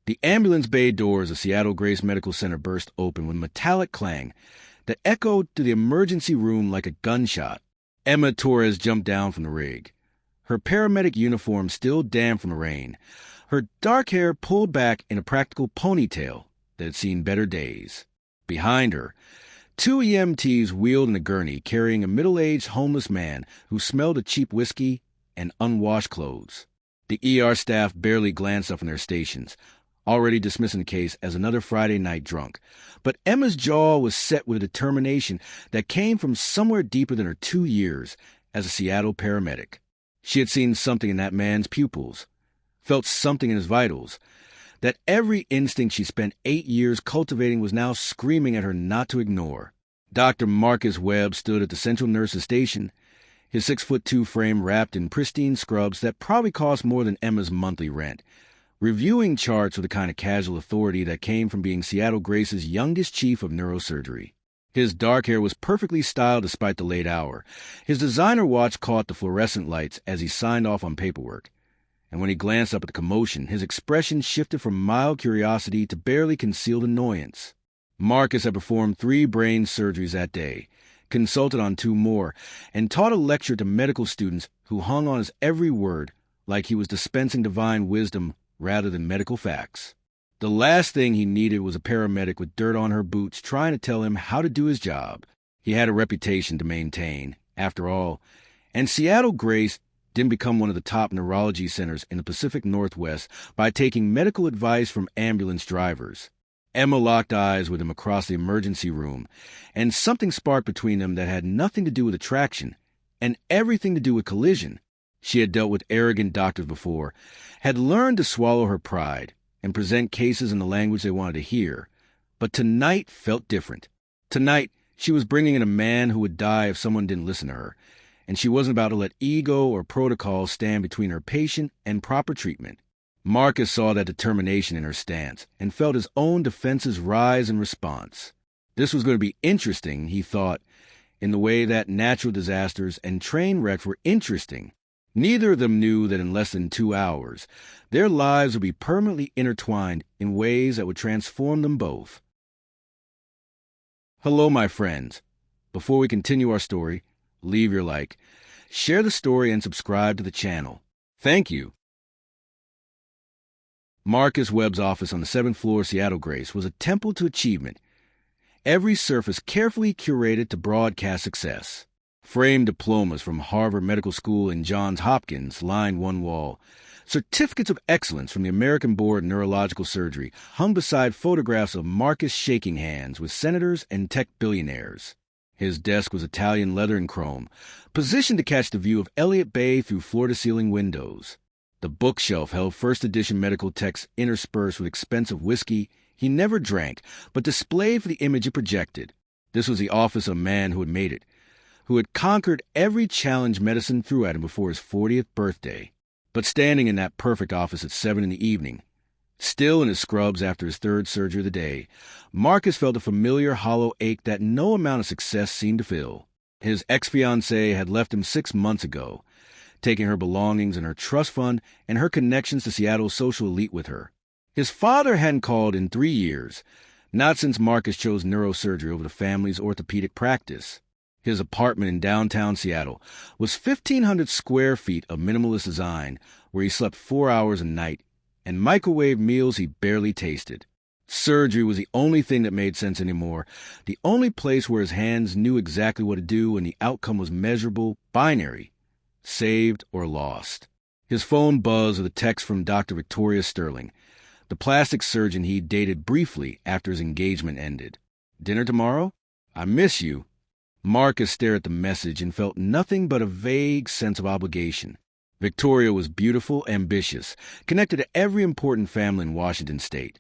The ambulance bay doors of Seattle Grace Medical Center burst open with a metallic clang that echoed through the emergency room like a gunshot. Emma Torres jumped down from the rig, her paramedic uniform still damp from the rain, her dark hair pulled back in a practical ponytail that had seen better days. Behind her, two EMTs wheeled in a gurney carrying a middle-aged homeless man who smelled of cheap whiskey and unwashed clothes. The ER staff barely glanced up from their stations, already dismissing the case as another Friday night drunk. But Emma's jaw was set with a determination that came from somewhere deeper than her 2 years as a Seattle paramedic. She had seen something in that man's pupils, felt something in his vitals, that every instinct she spent 8 years cultivating was now screaming at her not to ignore. Dr. Marcus Webb stood at the central nurse's station, his 6'2" frame wrapped in pristine scrubs that probably cost more than Emma's monthly rent, reviewing charts with the kind of casual authority that came from being Seattle Grace's youngest chief of neurosurgery. His dark hair was perfectly styled despite the late hour. His designer watch caught the fluorescent lights as he signed off on paperwork. And when he glanced up at the commotion, his expression shifted from mild curiosity to barely concealed annoyance. Marcus had performed 3 brain surgeries that day, consulted on 2 more, and taught a lecture to medical students who hung on his every word like he was dispensing divine wisdom rather than medical facts. The last thing he needed was a paramedic with dirt on her boots trying to tell him how to do his job. He had a reputation to maintain, after all, and Seattle Grace didn't become one of the top neurology centers in the Pacific Northwest by taking medical advice from ambulance drivers. Emma locked eyes with him across the emergency room, and something sparked between them that had nothing to do with attraction and everything to do with collision. She had dealt with arrogant doctors before, had learned to swallow her pride and present cases in the language they wanted to hear, but tonight felt different. Tonight, she was bringing in a man who would die if someone didn't listen to her, and she wasn't about to let ego or protocol stand between her patient and proper treatment. Marcus saw that determination in her stance and felt his own defenses rise in response. This was going to be interesting, he thought, in the way that natural disasters and train wrecks were interesting. Neither of them knew that in less than 2 hours, their lives would be permanently intertwined in ways that would transform them both. Hello, my friends. Before we continue our story, leave your like, share the story, and subscribe to the channel. Thank you. Marcus Webb's office on the 7th floor of Seattle Grace was a temple to achievement, every surface carefully curated to broadcast success. Framed diplomas from Harvard Medical School and Johns Hopkins lined one wall. Certificates of excellence from the American Board of Neurological Surgery hung beside photographs of Marcus shaking hands with senators and tech billionaires. His desk was Italian leather and chrome, positioned to catch the view of Elliott Bay through floor-to-ceiling windows. The bookshelf held first-edition medical texts interspersed with expensive whiskey he never drank, but displayed for the image it projected. This was the office of a man who had made it, who had conquered every challenge medicine threw at him before his 40th birthday. But standing in that perfect office at 7 in the evening, still in his scrubs after his 3rd surgery of the day, Marcus felt a familiar hollow ache that no amount of success seemed to fill. His ex-fiancée had left him 6 months ago, taking her belongings and her trust fund and her connections to Seattle's social elite with her. His father hadn't called in 3 years, not since Marcus chose neurosurgery over the family's orthopedic practice. His apartment in downtown Seattle was 1,500 square feet of minimalist design, where he slept 4 hours a night and microwaved meals he barely tasted. Surgery was the only thing that made sense anymore, the only place where his hands knew exactly what to do and the outcome was measurable, binary, saved or lost. His phone buzzed with a text from Dr. Victoria Sterling, the plastic surgeon he dated briefly after his engagement ended. "Dinner tomorrow? I miss you." Marcus stared at the message and felt nothing but a vague sense of obligation. Victoria was beautiful, ambitious, connected to every important family in Washington state.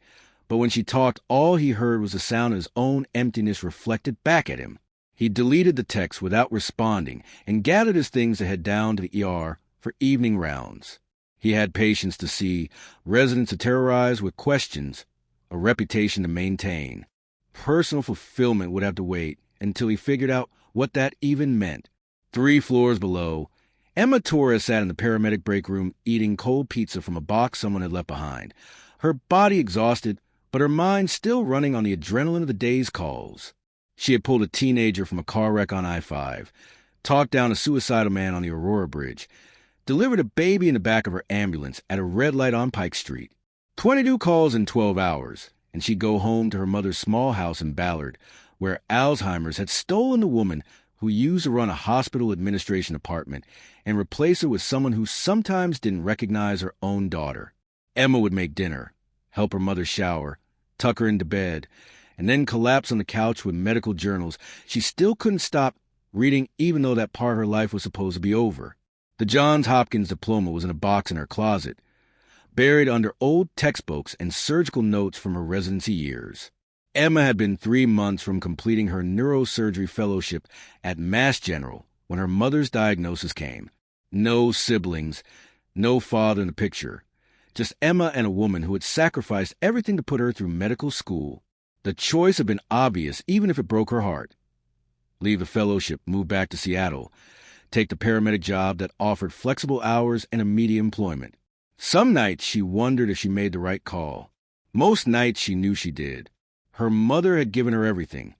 But when she talked, all he heard was the sound of his own emptiness reflected back at him. He deleted the text without responding and gathered his things to head down to the ER for evening rounds. He had patients to see, residents to terrorize with questions, a reputation to maintain. Personal fulfillment would have to wait until he figured out what that even meant. 3 floors below, Emma Torres sat in the paramedic break room eating cold pizza from a box someone had left behind. her body exhausted, but her mind still running on the adrenaline of the day's calls. She had pulled a teenager from a car wreck on I-5, talked down a suicidal man on the Aurora Bridge, delivered a baby in the back of her ambulance at a red light on Pike Street. 22 calls in 12 hours, and she'd go home to her mother's small house in Ballard, where Alzheimer's had stolen the woman who used to run a hospital administration department and replace her with someone who sometimes didn't recognize her own daughter. Emma would make dinner, help her mother shower, tuck her into bed, and then collapse on the couch with medical journals she still couldn't stop reading, even though that part of her life was supposed to be over. The Johns Hopkins diploma was in a box in her closet, buried under old textbooks and surgical notes from her residency years. Emma had been 3 months from completing her neurosurgery fellowship at Mass General when her mother's diagnosis came. No siblings, no father in the picture. Just Emma and a woman who had sacrificed everything to put her through medical school. The choice had been obvious, even if it broke her heart. Leave the fellowship, move back to Seattle, take the paramedic job that offered flexible hours and immediate employment. Some nights she wondered if she made the right call. Most nights she knew she did. Her mother had given her everything.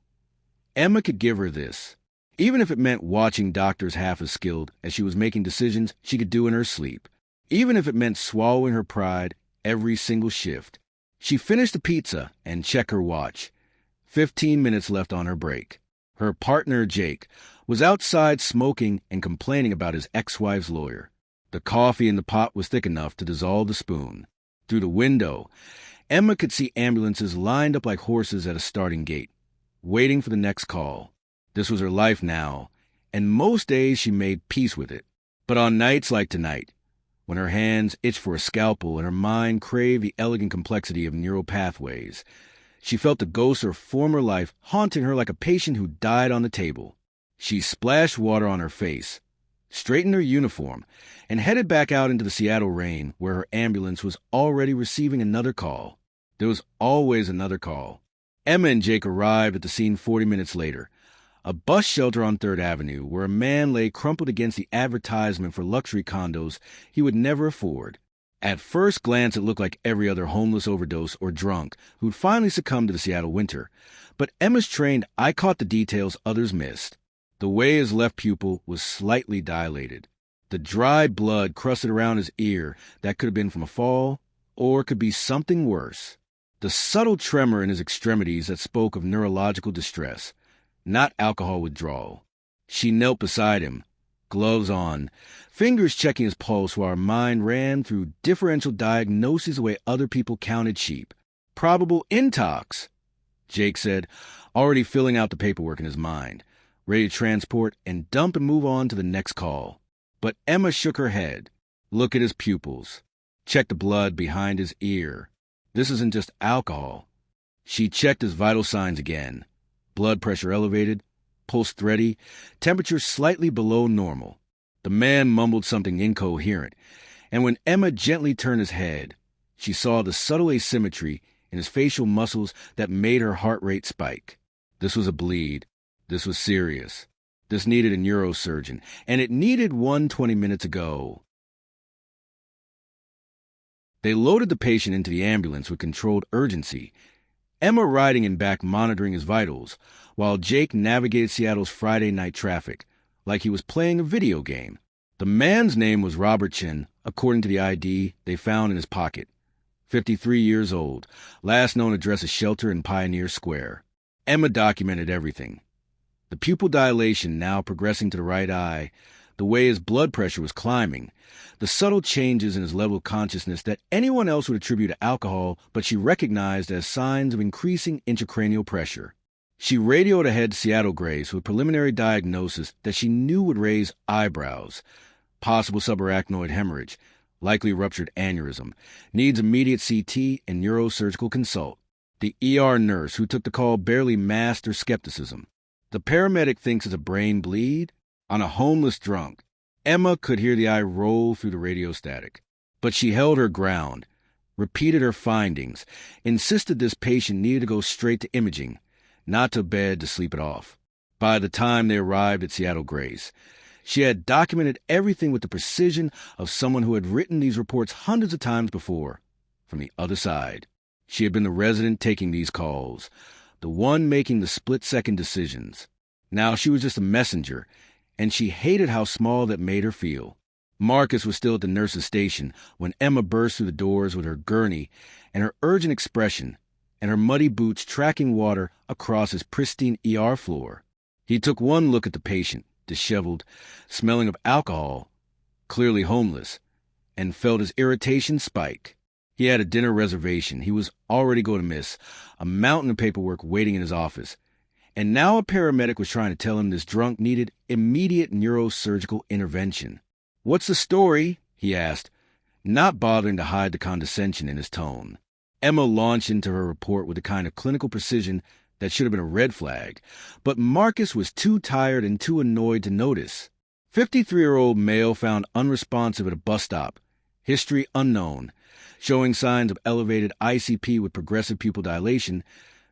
Emma could give her this, even if it meant watching doctors half as skilled as she was making decisions she could do in her sleep, even if it meant swallowing her pride every single shift. She finished the pizza and checked her watch. 15 minutes left on her break. Her partner, Jake, was outside smoking and complaining about his ex-wife's lawyer. The coffee in the pot was thick enough to dissolve the spoon. Through the window, Emma could see ambulances lined up like horses at a starting gate, waiting for the next call. This was her life now, and most days she made peace with it. But on nights like tonight, when her hands itched for a scalpel and her mind craved the elegant complexity of neural pathways, she felt the ghost of her former life haunting her like a patient who died on the table. She splashed water on her face, straightened her uniform, and headed back out into the Seattle rain where her ambulance was already receiving another call. There was always another call. Emma and Jake arrived at the scene 40 minutes later, a bus shelter on 3rd Avenue where a man lay crumpled against the advertisement for luxury condos he would never afford. At first glance, it looked like every other homeless overdose or drunk who'd finally succumbed to the Seattle winter. But Emma's trained eye caught the details others missed. The way his left pupil was slightly dilated. The dry blood crusted around his ear that could have been from a fall, or could be something worse. The subtle tremor in his extremities that spoke of neurological distress, not alcohol withdrawal. She knelt beside him, gloves on, fingers checking his pulse while her mind ran through differential diagnoses the way other people counted sheep. Probable intox, Jake said, already filling out the paperwork in his mind, ready to transport and dump and move on to the next call. But Emma shook her head. Look at his pupils. Check the blood behind his ear. This isn't just alcohol. She checked his vital signs again. Blood pressure elevated, pulse thready, temperature slightly below normal. The man mumbled something incoherent, and when Emma gently turned his head, she saw the subtle asymmetry in his facial muscles that made her heart rate spike. This was a bleed. This was serious. This needed a neurosurgeon, and it needed one 20 minutes ago. They loaded the patient into the ambulance with controlled urgency, Emma riding in back monitoring his vitals, while Jake navigated Seattle's Friday night traffic like he was playing a video game. The man's name was Robert Chin, according to the ID they found in his pocket. 53 years old, last known address a shelter in Pioneer Square. Emma documented everything. The pupil dilation now progressing to the right eye, the way his blood pressure was climbing, the subtle changes in his level of consciousness that anyone else would attribute to alcohol, but she recognized as signs of increasing intracranial pressure. She radioed ahead to Seattle Grace with a preliminary diagnosis that she knew would raise eyebrows. Possible subarachnoid hemorrhage, likely ruptured aneurysm, needs immediate CT and neurosurgical consult. The ER nurse who took the call barely masked her skepticism. The paramedic thinks it's a brain bleed? On a homeless drunk. Emma could hear the eye roll through the radio static. But she held her ground, repeated her findings, insisted this patient needed to go straight to imaging, not to bed to sleep it off. By the time they arrived at Seattle Grace, she had documented everything with the precision of someone who had written these reports hundreds of times before. from the other side. She had been the resident taking these calls, the one making the split-second decisions. Now she was just a messenger, and she hated how small that made her feel. Marcus was still at the nurse's station when Emma burst through the doors with her gurney and her urgent expression and her muddy boots tracking water across his pristine ER floor. He took one look at the patient, disheveled, smelling of alcohol, clearly homeless, and felt his irritation spike. He had a dinner reservation he was already going to miss, a mountain of paperwork waiting in his office, and now a paramedic was trying to tell him this drunk needed immediate neurosurgical intervention. "What's the story?" he asked, not bothering to hide the condescension in his tone. Emma launched into her report with the kind of clinical precision that should have been a red flag, but Marcus was too tired and too annoyed to notice. 53-year-old male found unresponsive at a bus stop, history unknown, showing signs of elevated ICP with progressive pupil dilation,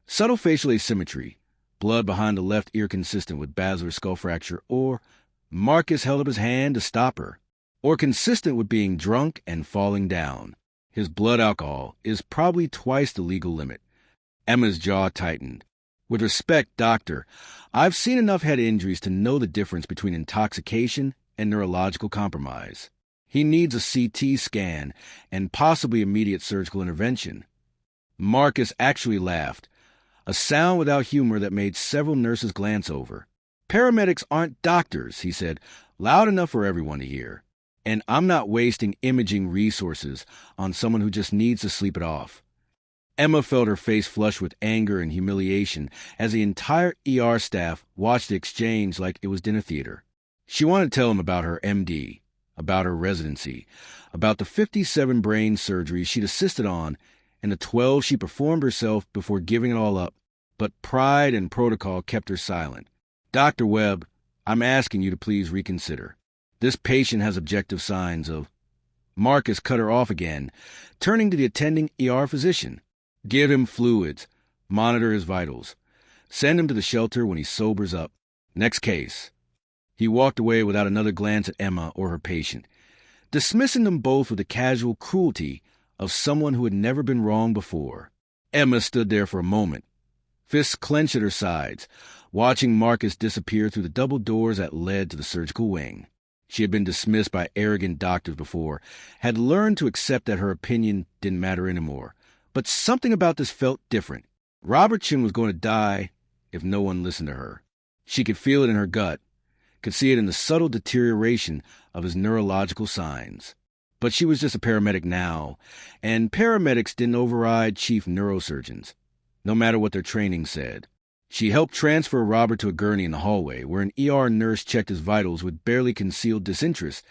subtle facial asymmetry, blood behind the left ear consistent with basilar skull fracture, or Marcus held up his hand to stop her, or consistent with being drunk and falling down. His blood alcohol is probably twice the legal limit. Emma's jaw tightened. "With respect, doctor, I've seen enough head injuries to know the difference between intoxication and neurological compromise. He needs a CT scan and possibly immediate surgical intervention." Marcus actually laughed, a sound without humor that made several nurses glance over. "Paramedics aren't doctors," he said, loud enough for everyone to hear. "And I'm not wasting imaging resources on someone who just needs to sleep it off." Emma felt her face flush with anger and humiliation as the entire ER staff watched the exchange like it was dinner theater. She wanted to tell him about her MD, about her residency, about the 57 brain surgeries she'd assisted on and the 12 she performed herself before giving it all up, but pride and protocol kept her silent. "Dr. Webb, I'm asking you to please reconsider. This patient has objective signs of—" Marcus cut her off again, turning to the attending ER physician. "Give him fluids. Monitor his vitals. Send him to the shelter when he sobers up. Next case." He walked away without another glance at Emma or her patient, dismissing them both with the casual cruelty of someone who had never been wrong before. Emma stood there for a moment, fists clenched at her sides, watching Marcus disappear through the double doors that led to the surgical wing. She had been dismissed by arrogant doctors before, had learned to accept that her opinion didn't matter anymore. But something about this felt different. Robert Chin was going to die if no one listened to her. She could feel it in her gut, could see it in the subtle deterioration of his neurological signs. But she was just a paramedic now, and paramedics didn't override chief neurosurgeons, no matter what their training said. She helped transfer Robert to a gurney in the hallway, where an ER nurse checked his vitals with barely concealed disinterest,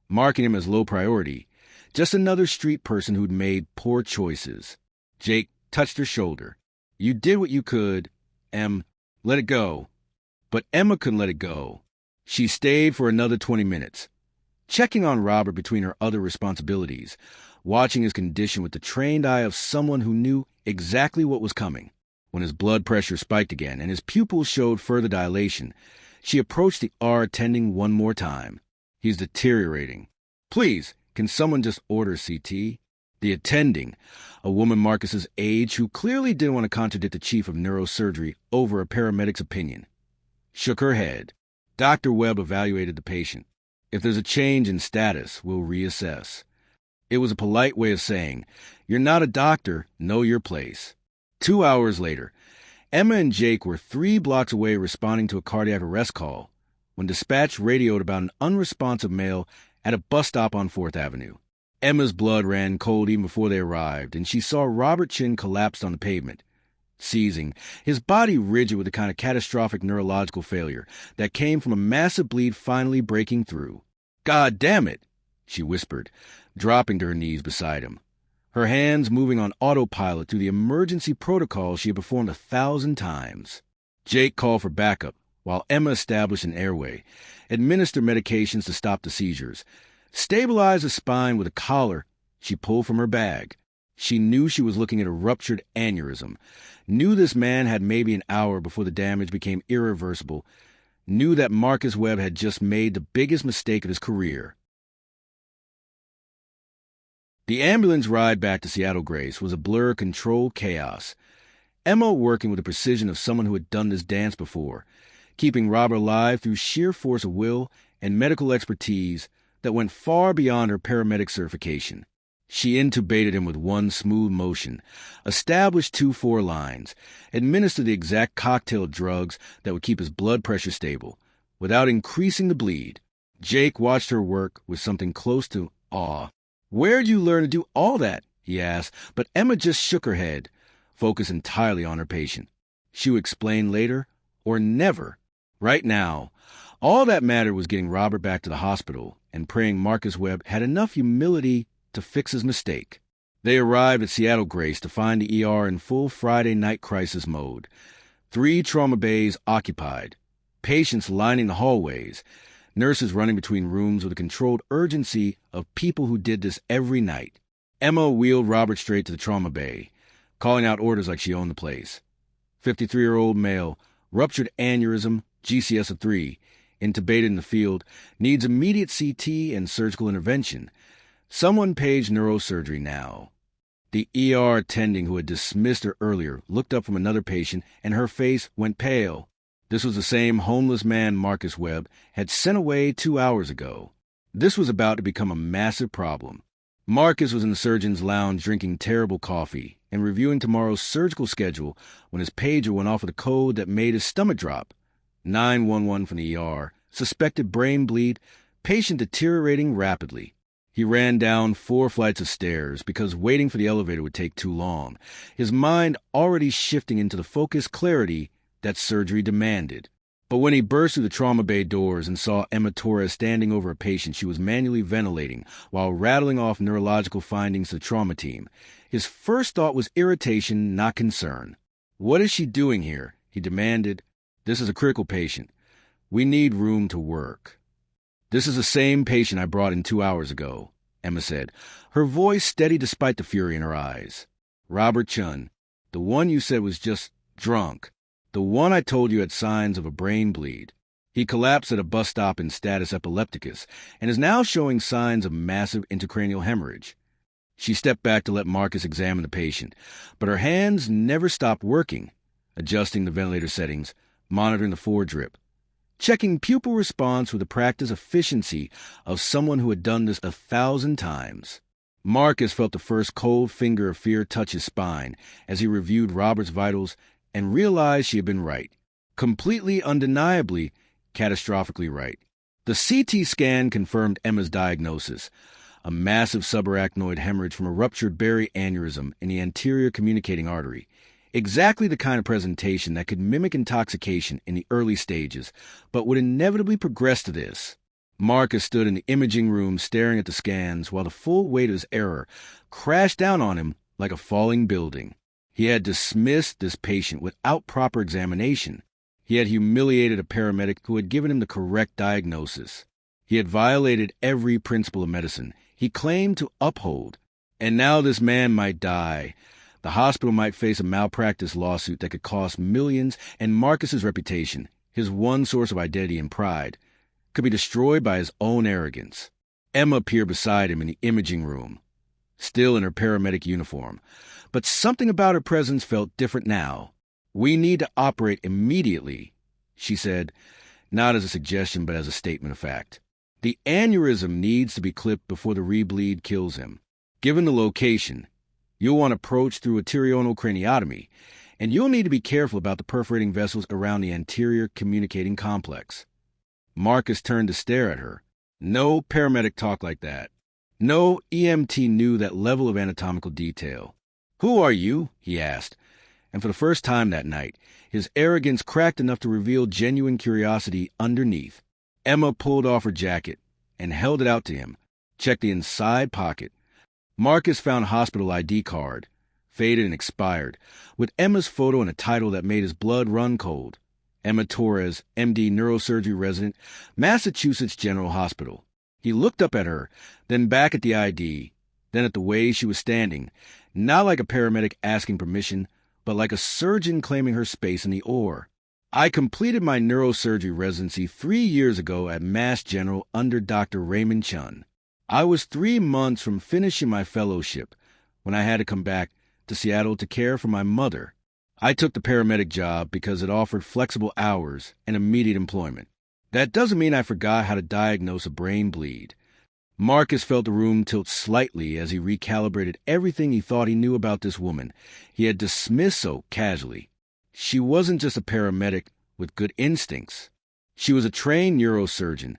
marking him as low priority, just another street person who'd made poor choices. Jake touched her shoulder. "You did what you could, Em. Let it go." But Emma couldn't let it go. She stayed for another 20 minutes, checking on Robert between her other responsibilities, watching his condition with the trained eye of someone who knew exactly what was coming. When his blood pressure spiked again and his pupils showed further dilation, she approached the ER attending one more time. "He's deteriorating. Please, can someone just order CT?" The attending, a woman Marcus's age who clearly didn't want to contradict the chief of neurosurgery over a paramedic's opinion, shook her head. Dr. Webb evaluated the patient. "If there's a change in status, we'll reassess." It was a polite way of saying, "You're not a doctor, know your place." 2 hours later, Emma and Jake were 3 blocks away responding to a cardiac arrest call when dispatch radioed about an unresponsive male at a bus stop on 4th Avenue. Emma's blood ran cold even before they arrived, and she saw Robert Chin collapsed on the pavement, seizing, his body rigid with the kind of catastrophic neurological failure that came from a massive bleed finally breaking through. "God damn it," she whispered, dropping to her knees beside him, her hands moving on autopilot through the emergency protocol she had performed 1,000 times. Jake called for backup, while Emma established an airway, administered medications to stop the seizures, stabilized the spine with a collar she pulled from her bag. She knew she was looking at a ruptured aneurysm, knew this man had maybe an hour before the damage became irreversible, knew that Marcus Webb had just made the biggest mistake of his career. The ambulance ride back to Seattle Grace was a blur of controlled chaos. Emma working with the precision of someone who had done this dance before, keeping Robert alive through sheer force of will and medical expertise that went far beyond her paramedic certification. She intubated him with one smooth motion, established 2-4 lines, administered the exact cocktail of drugs that would keep his blood pressure stable, without increasing the bleed. Jake watched her work with something close to awe. "Where'd you learn to do all that?" he asked, but Emma just shook her head, focused entirely on her patient. She would explain later, or never. Right now, all that mattered was getting Robert back to the hospital and praying Marcus Webb had enough humility to fix his mistake. They arrived at Seattle Grace to find the ER in full Friday night crisis mode. 3 trauma bays occupied, patients lining the hallways, nurses running between rooms with a controlled urgency of people who did this every night. Emma wheeled Robert straight to the trauma bay, calling out orders like she owned the place. 53-year-old male, ruptured aneurysm, GCS of 3, intubated in the field, needs immediate CT and surgical intervention. Someone paged neurosurgery now. The ER attending who had dismissed her earlier looked up from another patient, and her face went pale. This was the same homeless man Marcus Webb had sent away 2 hours ago. This was about to become a massive problem. Marcus was in the surgeon's lounge drinking terrible coffee and reviewing tomorrow's surgical schedule when his pager went off with a code that made his stomach drop. 911 from the ER. Suspected brain bleed. Patient deteriorating rapidly. He ran down 4 flights of stairs because waiting for the elevator would take too long, his mind already shifting into the focused clarity that surgery demanded. But when he burst through the trauma bay doors and saw Emma Torres standing over a patient she was manually ventilating while rattling off neurological findings to the trauma team, his first thought was irritation, not concern. "What is she doing here?" he demanded. "This is a critical patient. We need room to work." "This is the same patient I brought in 2 hours ago," Emma said, her voice steady despite the fury in her eyes. "Robert Chun, the one you said was just drunk. The one I told you had signs of a brain bleed. He collapsed at a bus stop in status epilepticus and is now showing signs of massive intracranial hemorrhage." She stepped back to let Marcus examine the patient, but her hands never stopped working, adjusting the ventilator settings, monitoring the foredrip, checking pupil response with the practice efficiency of someone who had done this 1,000 times. Marcus felt the first cold finger of fear touch his spine as he reviewed Robert's vitals and realized she had been right. Completely, undeniably, catastrophically right. The CT scan confirmed Emma's diagnosis, a massive subarachnoid hemorrhage from a ruptured berry aneurysm in the anterior communicating artery. Exactly the kind of presentation that could mimic intoxication in the early stages, but would inevitably progress to this. Marcus stood in the imaging room staring at the scans while the full weight of his error crashed down on him like a falling building. He had dismissed this patient without proper examination. He had humiliated a paramedic who had given him the correct diagnosis. He had violated every principle of medicine he claimed to uphold. And now this man might die. The hospital might face a malpractice lawsuit that could cost millions, and Marcus's reputation, his one source of identity and pride, could be destroyed by his own arrogance. Emma appeared beside him in the imaging room, still in her paramedic uniform, but something about her presence felt different now. "We need to operate immediately," she said, not as a suggestion but as a statement of fact. "The aneurysm needs to be clipped before the rebleed kills him. Given the location, you'll want to approach through a arterional craniotomy, and you'll need to be careful about the perforating vessels around the anterior communicating complex." Marcus turned to stare at her. No paramedic talk like that. No EMT knew that level of anatomical detail. "Who are you?" he asked, and for the first time that night, his arrogance cracked enough to reveal genuine curiosity underneath. Emma pulled off her jacket and held it out to him, checked the inside pocket. Marcus found a hospital ID card, faded and expired, with Emma's photo and a title that made his blood run cold. Emma Torres, MD neurosurgery resident, Massachusetts General Hospital. He looked up at her, then back at the ID, then at the way she was standing, not like a paramedic asking permission, but like a surgeon claiming her space in the OR. "I completed my neurosurgery residency 3 years ago at Mass General under Dr. Raymond Chun. I was 3 months from finishing my fellowship when I had to come back to Seattle to care for my mother. I took the paramedic job because it offered flexible hours and immediate employment. That doesn't mean I forgot how to diagnose a brain bleed. Marcus felt the room tilt slightly as he recalibrated everything he thought he knew about this woman he had dismissed so casually. She wasn't just a paramedic with good instincts. She was a trained neurosurgeon,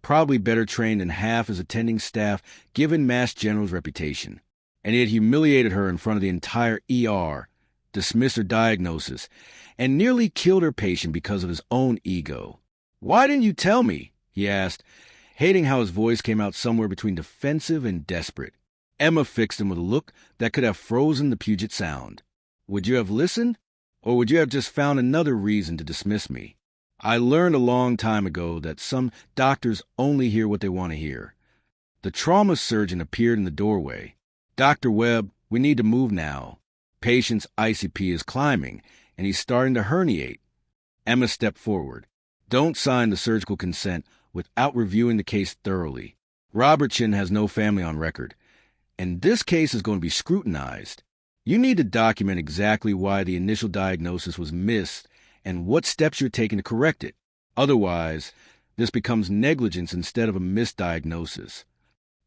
probably better trained than half his attending staff given Mass General's reputation. And he had humiliated her in front of the entire ER, dismissed her diagnosis, and nearly killed her patient because of his own ego. "Why didn't you tell me?" he asked, hating how his voice came out somewhere between defensive and desperate. Emma fixed him with a look that could have frozen the Puget Sound. "Would you have listened? Or would you have just found another reason to dismiss me? I learned a long time ago that some doctors only hear what they want to hear." The trauma surgeon appeared in the doorway. "Dr. Webb, we need to move now. Patient's ICP is climbing, and he's starting to herniate." Emma stepped forward. "Don't sign the surgical consent without reviewing the case thoroughly. Robertson has no family on record, and this case is going to be scrutinized. You need to document exactly why the initial diagnosis was missed and what steps you're taking to correct it. Otherwise, this becomes negligence instead of a misdiagnosis."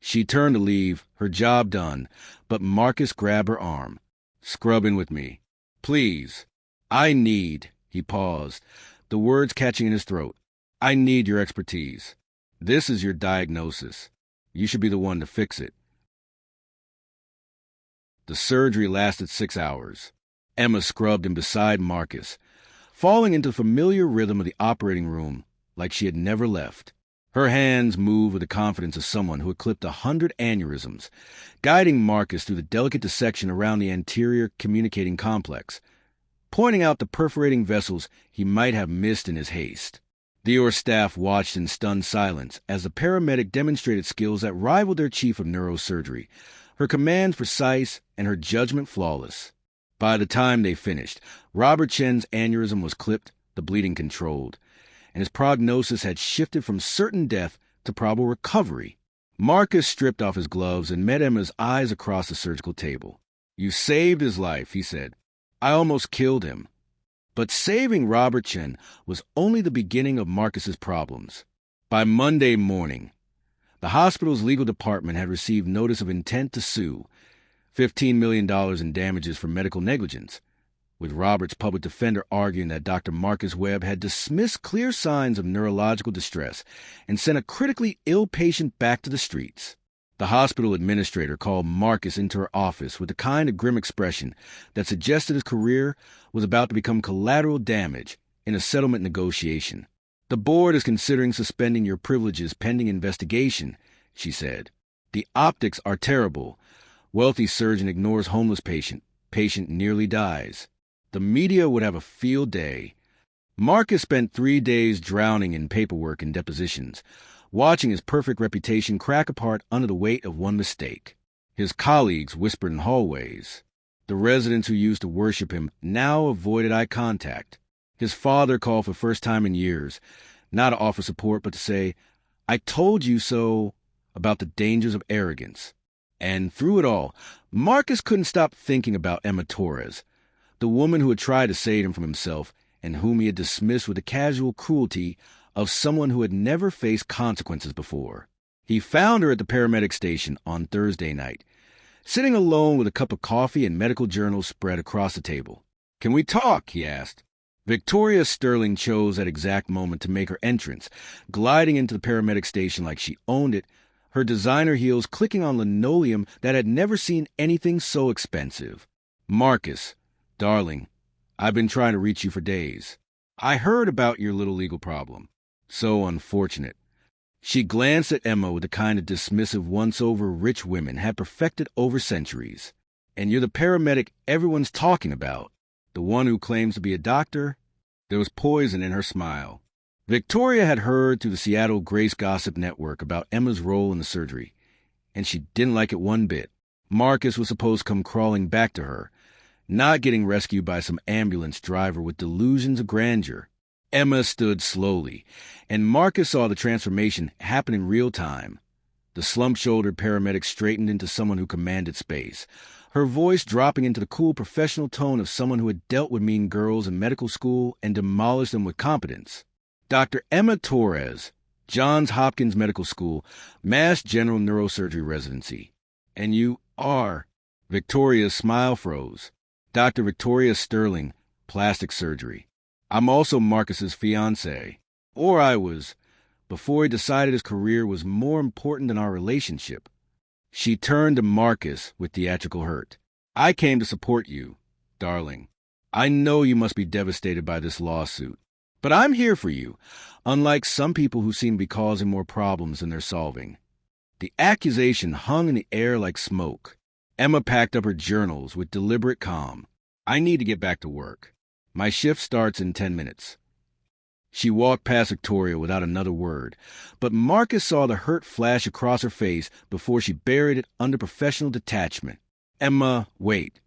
She turned to leave, her job done, but Marcus grabbed her arm. "Scrub in with me. Please. I need," he paused, the words catching in his throat. "I need your expertise. This is your diagnosis. You should be the one to fix it." The surgery lasted 6 hours. Emma scrubbed in beside Marcus, falling into the familiar rhythm of the operating room like she had never left. Her hands moved with the confidence of someone who had clipped 100 aneurysms, guiding Marcus through the delicate dissection around the anterior communicating complex, pointing out the perforating vessels he might have missed in his haste. The ER staff watched in stunned silence as the paramedic demonstrated skills that rivaled their chief of neurosurgery, her commands precise and her judgment flawless. By the time they finished, Robert Chen's aneurysm was clipped, the bleeding controlled, and his prognosis had shifted from certain death to probable recovery. Marcus stripped off his gloves and met Emma's eyes across the surgical table. "You saved his life," he said. "I almost killed him." But saving Robert Chen was only the beginning of Marcus's problems. By Monday morning, the hospital's legal department had received notice of intent to sue, $15 million in damages for medical negligence, with Robert's public defender arguing that Dr. Marcus Webb had dismissed clear signs of neurological distress and sent a critically ill patient back to the streets. The hospital administrator called Marcus into her office with the kind of grim expression that suggested his career was about to become collateral damage in a settlement negotiation. "The board is considering suspending your privileges pending investigation," she said. "The optics are terrible. Wealthy surgeon ignores homeless patient. Patient nearly dies. The media would have a field day." Marcus spent 3 days drowning in paperwork and depositions, watching his perfect reputation crack apart under the weight of one mistake. His colleagues whispered in hallways. The residents who used to worship him now avoided eye contact. His father called for the first time in years, not to offer support, but to say, "I told you so," about the dangers of arrogance. And through it all, Marcus couldn't stop thinking about Emma Torres, the woman who had tried to save him from himself and whom he had dismissed with the casual cruelty of someone who had never faced consequences before. He found her at the paramedic station on Thursday night, sitting alone with a cup of coffee and medical journals spread across the table. "Can we talk?" he asked. Victoria Sterling chose that exact moment to make her entrance, gliding into the paramedic station like she owned it, her designer heels clicking on linoleum that had never seen anything so expensive. "Marcus, darling, I've been trying to reach you for days. I heard about your little legal problem. So unfortunate." She glanced at Emma with the kind of dismissive once-over rich women had perfected over centuries. "And you're the paramedic everyone's talking about, the one who claims to be a doctor?" There was poison in her smile. Victoria had heard through the Seattle Grace Gossip Network about Emma's role in the surgery, and she didn't like it one bit. Marcus was supposed to come crawling back to her, not getting rescued by some ambulance driver with delusions of grandeur. Emma stood slowly, and Marcus saw the transformation happen in real time. The slump-shouldered paramedic straightened into someone who commanded space, her voice dropping into the cool professional tone of someone who had dealt with mean girls in medical school and demolished them with competence. Dr. Emma Torres, Johns Hopkins Medical School, Mass General Neurosurgery Residency. And you are. Victoria's smile froze. Dr. Victoria Sterling, Plastic Surgery. I'm also Marcus's fiancé. Or I was, before he decided his career was more important than our relationship. She turned to Marcus with theatrical hurt. I came to support you, darling. I know you must be devastated by this lawsuit. But I'm here for you, unlike some people who seem to be causing more problems than they're solving. The accusation hung in the air like smoke. Emma packed up her journals with deliberate calm. I need to get back to work. My shift starts in 10 minutes. She walked past Victoria without another word, but Marcus saw the hurt flash across her face before she buried it under professional detachment. Emma, wait.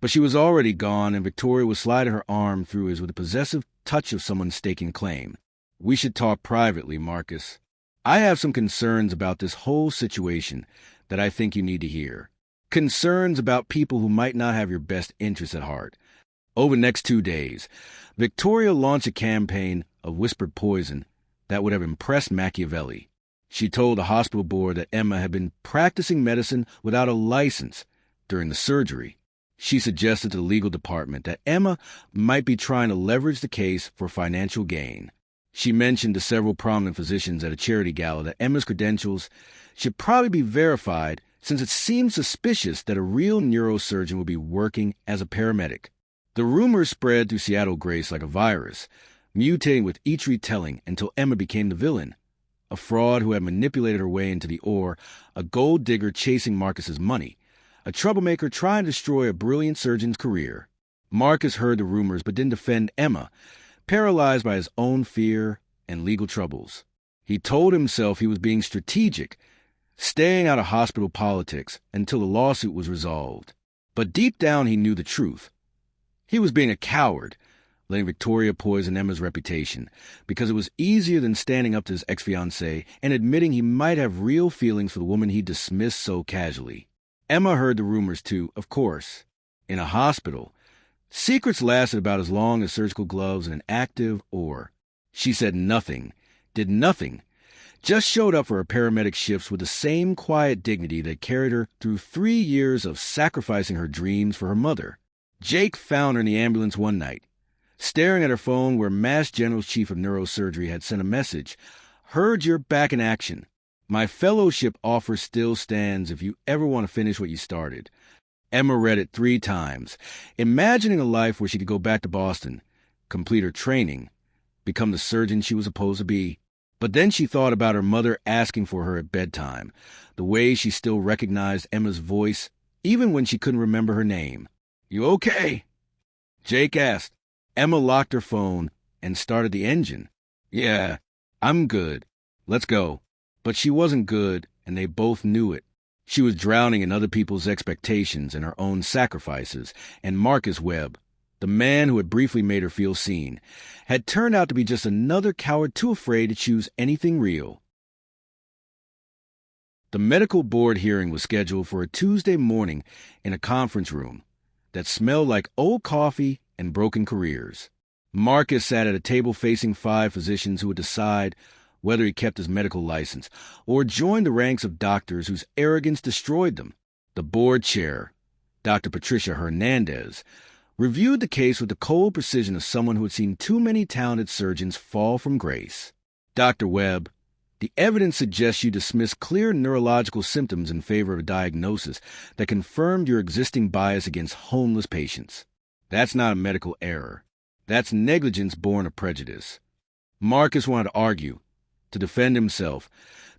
But she was already gone, and Victoria was sliding her arm through his with a possessive touch of someone staking claim. We should talk privately, Marcus. I have some concerns about this whole situation that I think you need to hear. Concerns about people who might not have your best interests at heart. Over the next 2 days, Victoria launched a campaign of whispered poison that would have impressed Machiavelli. She told the hospital board that Emma had been practicing medicine without a license during the surgery. She suggested to the legal department that Emma might be trying to leverage the case for financial gain. She mentioned to several prominent physicians at a charity gala that Emma's credentials should probably be verified since it seemed suspicious that a real neurosurgeon would be working as a paramedic. The rumors spread through Seattle Grace like a virus, mutating with each retelling until Emma became the villain, a fraud who had manipulated her way into the OR, a gold digger chasing Marcus's money, a troublemaker trying to destroy a brilliant surgeon's career. Marcus heard the rumors but didn't defend Emma, paralyzed by his own fear and legal troubles. He told himself he was being strategic, staying out of hospital politics until the lawsuit was resolved. But deep down he knew the truth. He was being a coward, letting Victoria poison Emma's reputation, because it was easier than standing up to his ex-fiancée and admitting he might have real feelings for the woman he dismissed so casually. Emma heard the rumors too, of course. In a hospital, secrets lasted about as long as surgical gloves in an active OR. She said nothing, did nothing, just showed up for her paramedic shifts with the same quiet dignity that carried her through 3 years of sacrificing her dreams for her mother. Jake found her in the ambulance one night, staring at her phone where Mass General's chief of neurosurgery had sent a message. Heard you're back in action. My fellowship offer still stands if you ever want to finish what you started. Emma read it 3 times, imagining a life where she could go back to Boston, complete her training, become the surgeon she was supposed to be. But then she thought about her mother asking for her at bedtime, the way she still recognized Emma's voice, even when she couldn't remember her name. You okay? Jake asked. Emma locked her phone and started the engine. Yeah, I'm good. Let's go. But she wasn't good, and they both knew it. She was drowning in other people's expectations and her own sacrifices, and Marcus Webb, the man who had briefly made her feel seen, had turned out to be just another coward too afraid to choose anything real. The medical board hearing was scheduled for a Tuesday morning in a conference room that smelled like old coffee and broken careers. Marcus sat at a table facing 5 physicians who would decide whether he kept his medical license or joined the ranks of doctors whose arrogance destroyed them. The board chair, Dr. Patricia Hernandez, reviewed the case with the cold precision of someone who had seen too many talented surgeons fall from grace. Dr. Webb, the evidence suggests you dismiss clear neurological symptoms in favor of a diagnosis that confirmed your existing bias against homeless patients. That's not a medical error. That's negligence born of prejudice. Marcus wanted to argue, to defend himself,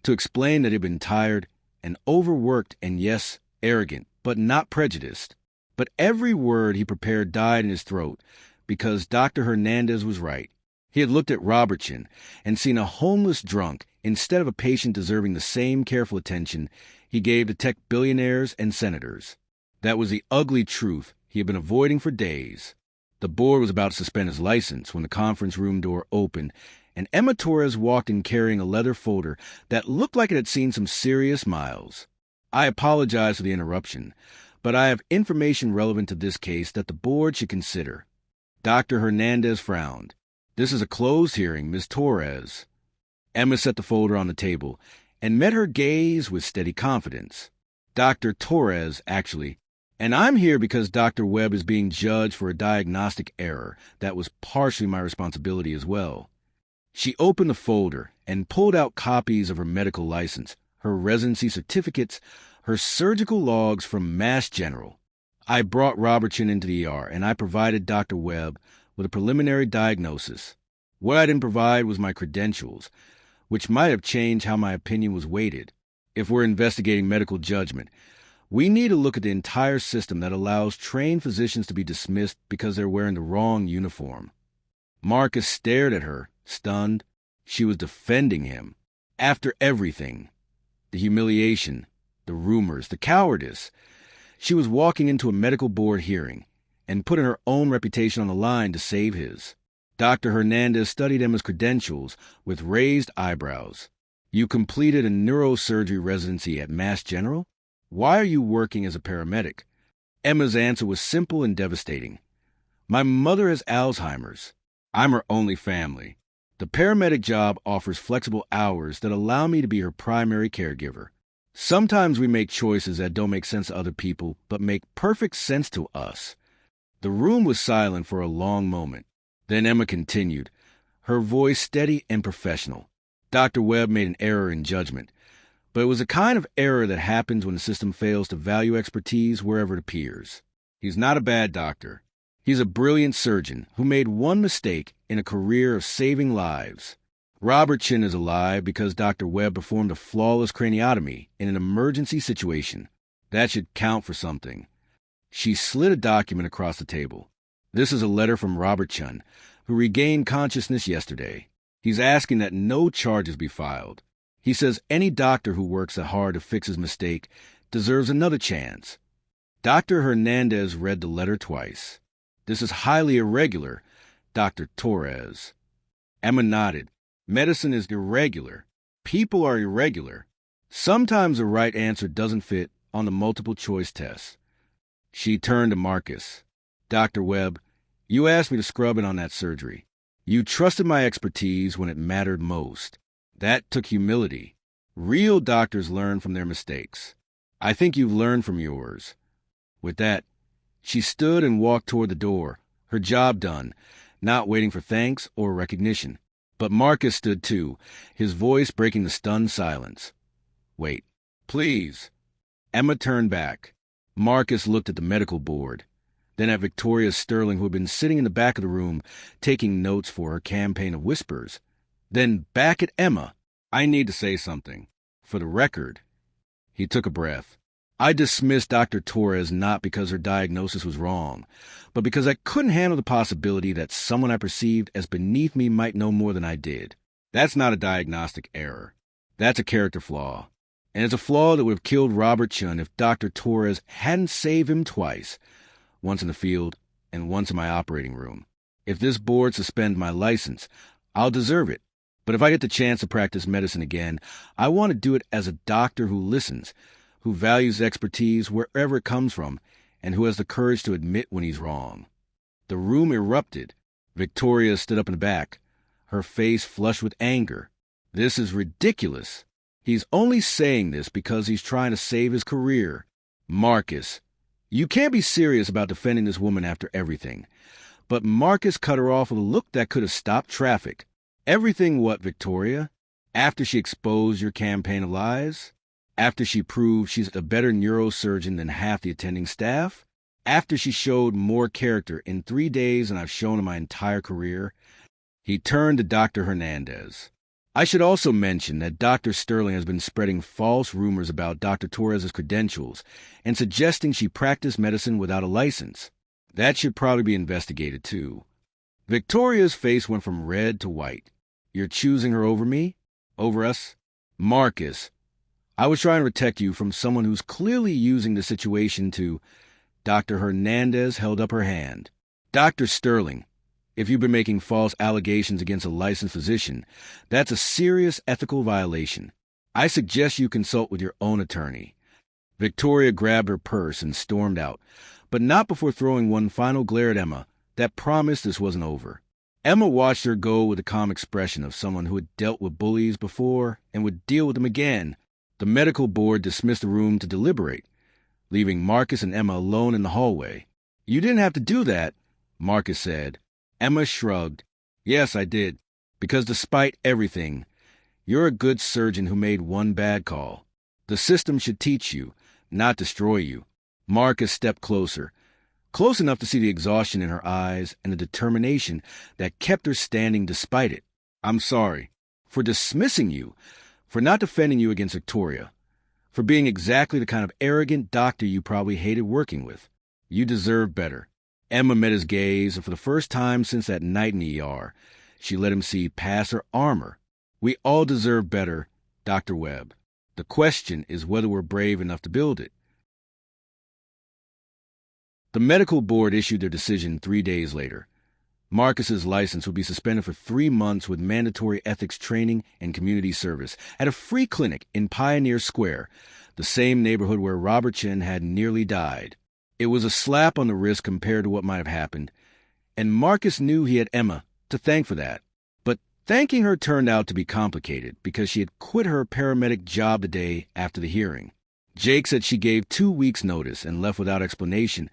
to explain that he'd been tired and overworked and, yes, arrogant, but not prejudiced. But every word he prepared died in his throat because Dr. Hernandez was right. He had looked at Robertson and seen a homeless drunk instead of a patient deserving the same careful attention he gave to tech billionaires and senators. That was the ugly truth he had been avoiding for days. The board was about to suspend his license when the conference room door opened and Emma Torres walked in carrying a leather folder that looked like it had seen some serious miles. I apologize for the interruption, but I have information relevant to this case that the board should consider. Dr. Hernandez frowned. This is a closed hearing, Ms. Torres. Emma set the folder on the table and met her gaze with steady confidence. Dr. Torres, actually. And I'm here because Dr. Webb is being judged for a diagnostic error that was partially my responsibility as well. She opened the folder and pulled out copies of her medical license, her residency certificates, her surgical logs from Mass General. I brought Robertson into the ER, and I provided Dr. Webb with a preliminary diagnosis. What I didn't provide was my credentials, which might have changed how my opinion was weighted. If we're investigating medical judgment, we need to look at the entire system that allows trained physicians to be dismissed because they're wearing the wrong uniform. Marcus stared at her, stunned. She was defending him. After everything, the humiliation, the rumors, the cowardice, she was walking into a medical board hearing and putting her own reputation on the line to save his. Dr. Hernandez studied Emma's credentials with raised eyebrows. You completed a neurosurgery residency at Mass General? Why are you working as a paramedic? Emma's answer was simple and devastating. My mother has Alzheimer's. I'm her only family. The paramedic job offers flexible hours that allow me to be her primary caregiver. Sometimes we make choices that don't make sense to other people, but make perfect sense to us. The room was silent for a long moment. Then Emma continued, her voice steady and professional. Dr. Webb made an error in judgment, but it was a kind of error that happens when the system fails to value expertise wherever it appears. He's not a bad doctor. He's a brilliant surgeon who made one mistake in a career of saving lives. Robertson is alive because Dr. Webb performed a flawless craniotomy in an emergency situation. That should count for something. She slid a document across the table. This is a letter from Robertson, who regained consciousness yesterday. He's asking that no charges be filed. He says any doctor who works that hard to fix his mistake deserves another chance. Dr. Hernandez read the letter twice. This is highly irregular, Dr. Torres. Emma nodded. Medicine is irregular. People are irregular. Sometimes the right answer doesn't fit on the multiple choice test. She turned to Marcus. Dr. Webb, you asked me to scrub in on that surgery. You trusted my expertise when it mattered most. That took humility. Real doctors learn from their mistakes. I think you've learned from yours. With that, she stood and walked toward the door, her job done, not waiting for thanks or recognition. But Marcus stood too, his voice breaking the stunned silence. Wait, please. Emma turned back. Marcus looked at the medical board, then at Victoria Sterling, who had been sitting in the back of the room, taking notes for her campaign of whispers. Then back at Emma. I need to say something. For the record. He took a breath. I dismissed Dr. Torres not because her diagnosis was wrong, but because I couldn't handle the possibility that someone I perceived as beneath me might know more than I did. That's not a diagnostic error. That's a character flaw. And it's a flaw that would have killed Robertson if Dr. Torres hadn't saved him twice, once in the field and once in my operating room. If this board suspends my license, I'll deserve it. But if I get the chance to practice medicine again, I want to do it as a doctor who listens, who values expertise wherever it comes from, and who has the courage to admit when he's wrong. The room erupted. Victoria stood up in the back, her face flushed with anger. This is ridiculous. He's only saying this because he's trying to save his career. Marcus, you can't be serious about defending this woman after everything. But Marcus cut her off with a look that could have stopped traffic. Everything what, Victoria? After she exposed your campaign of lies? After she proved she's a better neurosurgeon than half the attending staff? After she showed more character in 3 days than I've shown in my entire career? He turned to Dr. Hernandez. I should also mention that Dr. Sterling has been spreading false rumors about Dr. Torres' credentials and suggesting she practiced medicine without a license. That should probably be investigated, too. Victoria's face went from red to white. You're choosing her over me? Over us? Marcus, I was trying to protect you from someone who's clearly using the situation to... Dr. Hernandez held up her hand. Dr. Sterling, If you've been making false allegations against a licensed physician, that's a serious ethical violation. I suggest you consult with your own attorney. Victoria grabbed her purse and stormed out, but not before throwing one final glare at Emma that promised this wasn't over. Emma watched her go with a calm expression of someone who had dealt with bullies before and would deal with them again. The medical board dismissed the room to deliberate, leaving Marcus and Emma alone in the hallway. "You didn't have to do that," Marcus said. Emma shrugged. "Yes, I did. Because despite everything, you're a good surgeon who made one bad call. The system should teach you, not destroy you." Marcus stepped closer, close enough to see the exhaustion in her eyes and the determination that kept her standing despite it. "I'm sorry for dismissing you, for not defending you against Victoria, for being exactly the kind of arrogant doctor you probably hated working with. You deserve better." Emma met his gaze, and for the first time since that night in the ER, she let him see past her armor. "We all deserve better, Dr. Webb. The question is whether we're brave enough to build it." The medical board issued their decision 3 days later. Marcus's license would be suspended for 3 months with mandatory ethics training and community service at a free clinic in Pioneer Square, the same neighborhood where Robert Chen had nearly died. It was a slap on the wrist compared to what might have happened, and Marcus knew he had Emma to thank for that. But thanking her turned out to be complicated because she had quit her paramedic job the day after the hearing. Jake said she gave 2 weeks' notice and left without explanation,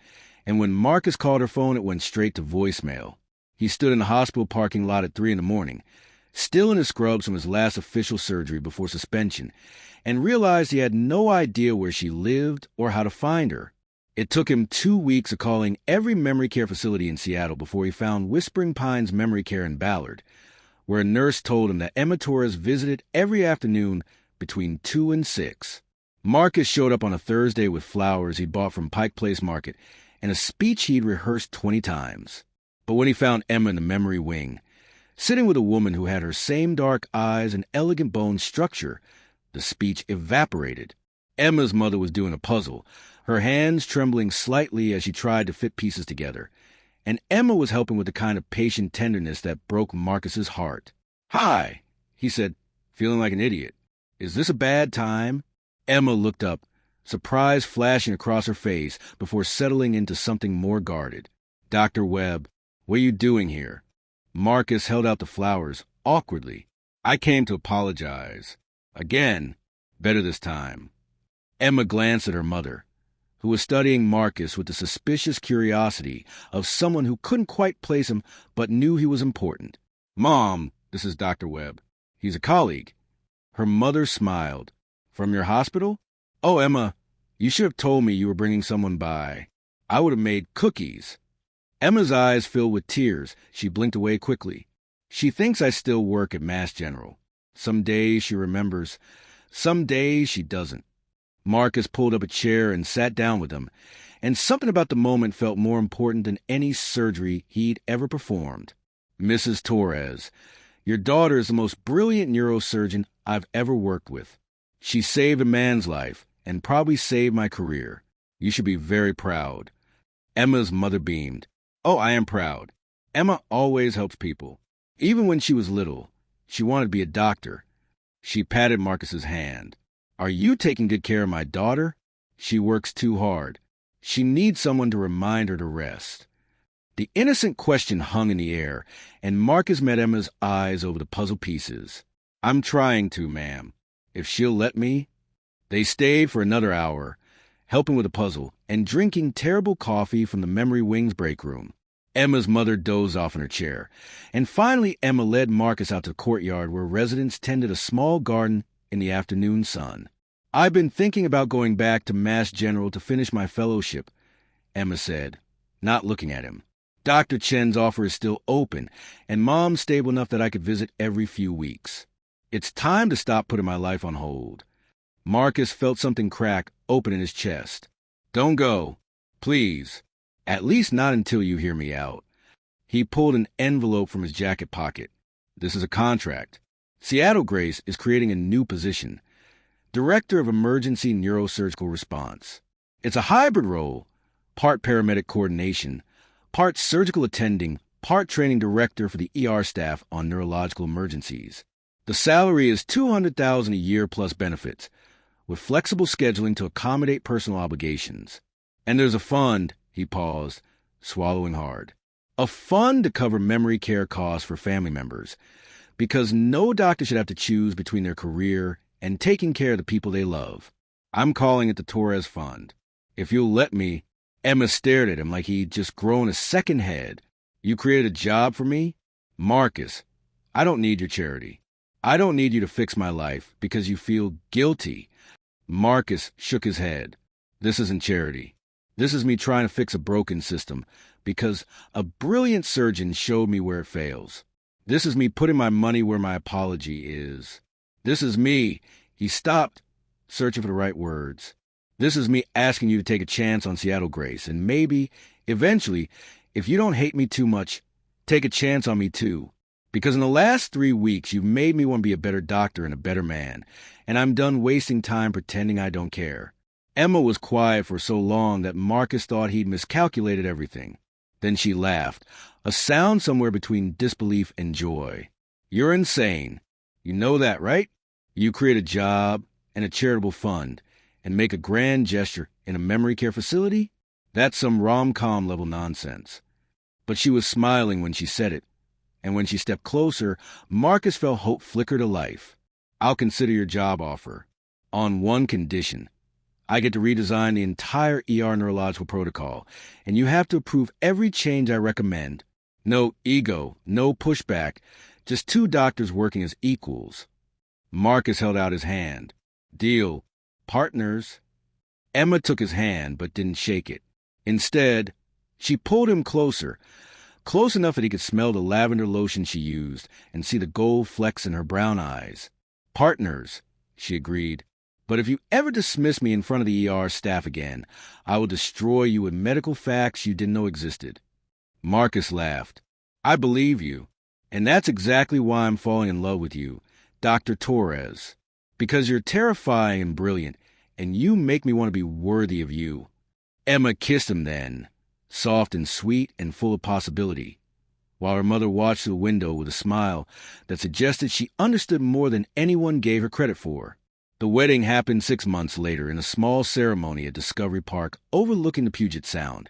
and when Marcus called her phone, it went straight to voicemail. He stood in the hospital parking lot at 3 a.m, still in his scrubs from his last official surgery before suspension, and realized he had no idea where she lived or how to find her. It took him 2 weeks of calling every memory care facility in Seattle before he found Whispering Pines Memory Care in Ballard, where a nurse told him that Emma Torres visited every afternoon between 2 and 6. Marcus showed up on a Thursday with flowers he'd bought from Pike Place Market and a speech he'd rehearsed 20 times. But when he found Emma in the memory wing, sitting with a woman who had her same dark eyes and elegant bone structure, the speech evaporated. Emma's mother was doing a puzzle, her hands trembling slightly as she tried to fit pieces together, and Emma was helping with the kind of patient tenderness that broke Marcus's heart. "Hi," he said, feeling like an idiot. "Is this a bad time?" Emma looked up, surprise flashing across her face before settling into something more guarded. "Dr. Webb, what are you doing here?" Marcus held out the flowers, awkwardly. "I came to apologize. Again. Better this time." Emma glanced at her mother, who was studying Marcus with the suspicious curiosity of someone who couldn't quite place him but knew he was important. "Mom, this is Dr. Webb. He's a colleague." Her mother smiled. "From your hospital? Oh, Emma, you should have told me you were bringing someone by. I would have made cookies." Emma's eyes filled with tears. She blinked away quickly. "She thinks I still work at Mass General. Some days she remembers. Some days she doesn't." Marcus pulled up a chair and sat down with him, and something about the moment felt more important than any surgery he'd ever performed. "Mrs. Torres, your daughter is the most brilliant neurosurgeon I've ever worked with. She saved a man's life and probably saved my career. You should be very proud." Emma's mother beamed. "Oh, I am proud. Emma always helps people. Even when she was little, she wanted to be a doctor." She patted Marcus's hand. "Are you taking good care of my daughter? She works too hard. She needs someone to remind her to rest." The innocent question hung in the air, and Marcus met Emma's eyes over the puzzle pieces. "I'm trying to, ma'am. If she'll let me." They stayed for another hour, helping with the puzzle and drinking terrible coffee from the memory wings break room. Emma's mother dozed off in her chair, and finally Emma led Marcus out to the courtyard where residents tended a small garden in the afternoon sun. "I've been thinking about going back to Mass General to finish my fellowship," Emma said, not looking at him. "Dr. Chen's offer is still open, and Mom's stable enough that I could visit every few weeks. It's time to stop putting my life on hold." Marcus felt something crack open in his chest. "Don't go. Please. At least not until you hear me out." He pulled an envelope from his jacket pocket. "This is a contract. Seattle Grace is creating a new position, Director of Emergency Neurosurgical Response. It's a hybrid role, part paramedic coordination, part surgical attending part training director for the ER staff on neurological emergencies. The salary is $200,000 a year plus benefits, with flexible scheduling to accommodate personal obligations. And there's a fund, he paused, swallowing hard. A fund to cover memory care costs for family members, because no doctor should have to choose between their career and taking care of the people they love. I'm calling it the Torres Fund. If you'll let me. Emma stared at him like he'd just grown a second head. You created a job for me? Marcus, I don't need your charity. I don't need you to fix my life because you feel guilty. Marcus shook his head. This isn't charity. This is me trying to fix a broken system because a brilliant surgeon showed me where it fails. This is me putting my money where my apology is. This is me. He stopped, searching for the right words. This is me asking you to take a chance on Seattle Grace, and maybe, eventually, if you don't hate me too much, take a chance on me too. Because in the last 3 weeks, you've made me want to be a better doctor and a better man, and I'm done wasting time pretending I don't care. Emma was quiet for so long that Marcus thought he'd miscalculated everything. Then she laughed, a sound somewhere between disbelief and joy. You're insane. You know that, right? You create a job and a charitable fund and make a grand gesture in a memory care facility? That's some rom-com level nonsense. But she was smiling when she said it. And when she stepped closer, Marcus felt hope flicker to life. I'll consider your job offer. On one condition. I get to redesign the entire ER neurological protocol, and you have to approve every change I recommend. No ego, no pushback, just 2 doctors working as equals. Marcus held out his hand. Deal. Partners. Emma took his hand, but didn't shake it. Instead, she pulled him closer, close enough that he could smell the lavender lotion she used and see the gold flecks in her brown eyes. Partners, she agreed. But if you ever dismiss me in front of the ER staff again, I will destroy you with medical facts you didn't know existed. Marcus laughed. I believe you. And that's exactly why I'm falling in love with you, Dr. Torres. Because you're terrifying and brilliant, and you make me want to be worthy of you. Emma kissed him then, soft and sweet and full of possibility, while her mother watched through the window with a smile that suggested she understood more than anyone gave her credit for. The wedding happened 6 months later in a small ceremony at Discovery Park overlooking the Puget Sound,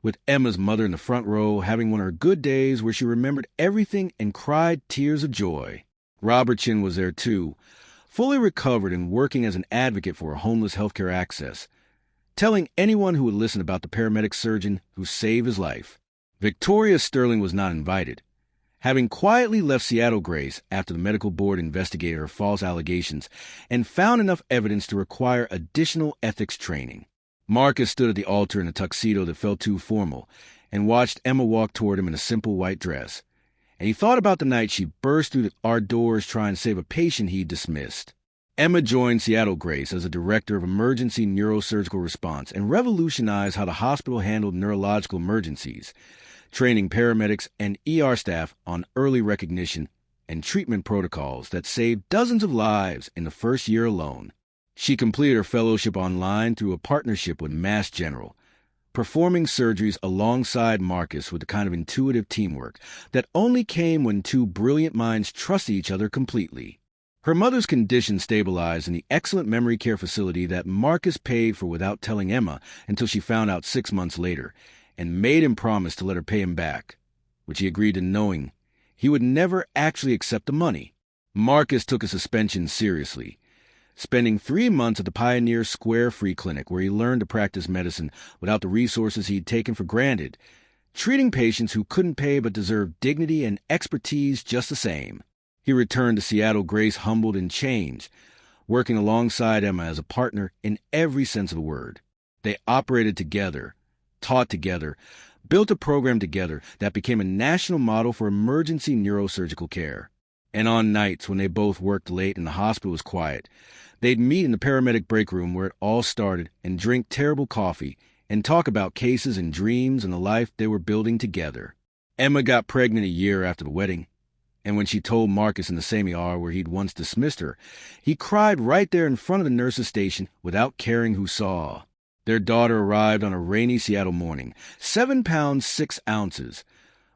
with Emma's mother in the front row having one of her good days where she remembered everything and cried tears of joy. Robertson was there too, fully recovered and working as an advocate for homeless healthcare access, telling anyone who would listen about the paramedic surgeon who saved his life. Victoria Sterling was not invited. Having quietly left Seattle Grace after the medical board investigated her false allegations and found enough evidence to require additional ethics training. Marcus stood at the altar in a tuxedo that felt too formal and watched Emma walk toward him in a simple white dress. And he thought about the night she burst through our doors trying to save a patient he'd dismissed. Emma joined Seattle Grace as a director of emergency neurosurgical response and revolutionized how the hospital handled neurological emergencies, training paramedics and ER staff on early recognition and treatment protocols that saved dozens of lives in the first year alone. She completed her fellowship online through a partnership with Mass General, performing surgeries alongside Marcus with the kind of intuitive teamwork that only came when 2 brilliant minds trusted each other completely. Her mother's condition stabilized in the excellent memory care facility that Marcus paid for without telling Emma until she found out 6 months later, and made him promise to let her pay him back, which he agreed to knowing he would never actually accept the money. Marcus took his suspension seriously, spending 3 months at the Pioneer Square Free Clinic where he learned to practice medicine without the resources he'd taken for granted, treating patients who couldn't pay but deserved dignity and expertise just the same. He returned to Seattle Grace humbled and changed, working alongside Emma as a partner in every sense of the word. They operated together, taught together, built a program together that became a national model for emergency neurosurgical care. And on nights when they both worked late and the hospital was quiet, they'd meet in the paramedic break room where it all started and drink terrible coffee and talk about cases and dreams and the life they were building together. Emma got pregnant a year after the wedding, and when she told Marcus in the same ER where he'd once dismissed her, he cried right there in front of the nurse's station without caring who saw. Their daughter arrived on a rainy Seattle morning, 7 pounds 6 ounces,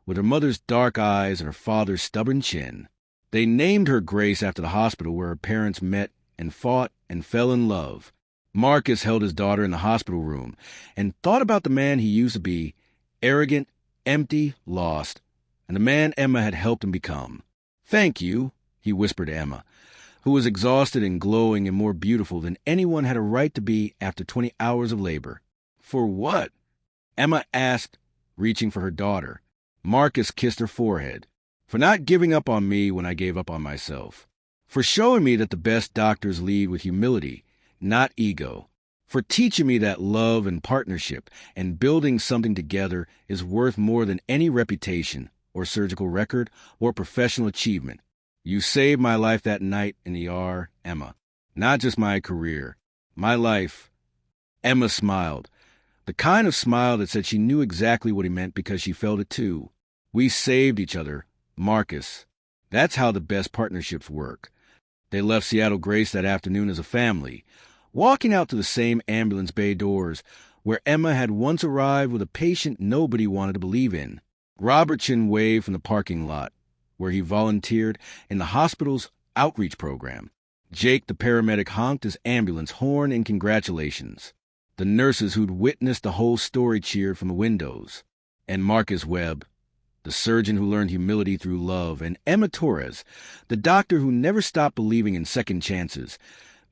with her mother's dark eyes and her father's stubborn chin. They named her Grace after the hospital where her parents met and fought and fell in love. Marcus held his daughter in the hospital room and thought about the man he used to be, arrogant, empty, lost, and the man Emma had helped him become. "Thank you," he whispered to Emma, who was exhausted and glowing and more beautiful than anyone had a right to be after 20 hours of labor. "For what?" Emma asked, reaching for her daughter. Marcus kissed her forehead. "For not giving up on me when I gave up on myself. For showing me that the best doctors lead with humility, not ego. For teaching me that love and partnership and building something together is worth more than any reputation or surgical record or professional achievement. You saved my life that night in the ER, Emma. Not just my career. My life." Emma smiled. The kind of smile that said she knew exactly what he meant because she felt it too. "We saved each other, Marcus. That's how the best partnerships work." They left Seattle Grace that afternoon as a family, walking out to the same ambulance bay doors where Emma had once arrived with a patient nobody wanted to believe in. Robertson waved from the parking lot, where he volunteered in the hospital's outreach program. Jake, the paramedic, honked his ambulance horn in congratulations. The nurses who'd witnessed the whole story cheered from the windows. And Marcus Webb, the surgeon who learned humility through love, and Emma Torres, the doctor who never stopped believing in second chances,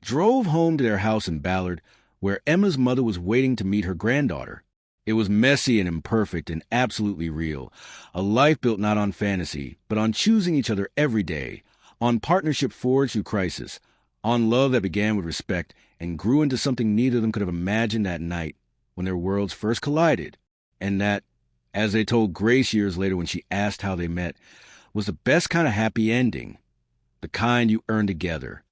drove home to their house in Ballard, where Emma's mother was waiting to meet her granddaughter. It was messy and imperfect and absolutely real, a life built not on fantasy, but on choosing each other every day, on partnership forged through crisis, on love that began with respect and grew into something neither of them could have imagined that night when their worlds first collided, and that, as they told Grace years later when she asked how they met, was the best kind of happy ending, the kind you earn together.